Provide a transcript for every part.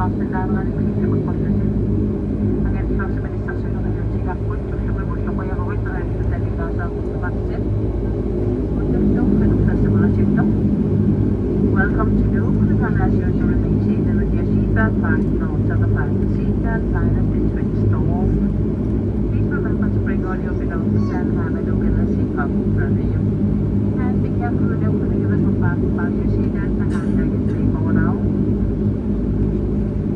Boston Dynamite City magpagdating. Ang ito sa administrasyon ng kanyang sinakot, siyempre mo siya kaya gawin na rin sa talikasa kung sumaksin. Ito, kanukta sa mga sito. Welcome to Nuuk. Naghanasyon to remain seated with your seatbelt fastened on to the fasten seatbelt sign has been switched off. Please remember to bring all your belongings and have a look in the seatbelt in front of you. And be careful when opening the little fasten about your seatbelt and hand luggage may fall out.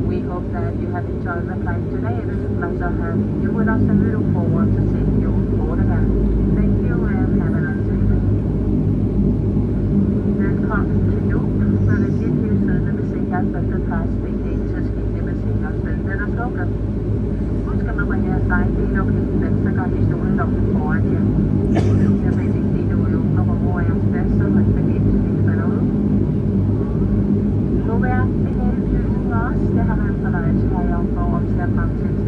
We hope that you have enjoyed the flight today. It is a pleasure having you with us and we look forward to seeing you on board again. Thank you and have a nice evening. Velkommen til Nuuk. Når det er til siddende ved sikkerhedsbæltet fastspændt, så skifte med sikkerhedsbæltet er slukket. Husk at nummer her sejl del og helt venstre gang i stolen lukket foran jer. Jeg vil ikke lide ud under hvor jeres plads, så man vil ikke falde ud. Nu er det hele flyvning også. Det har været en fornøjelse her i området til at fremtiden.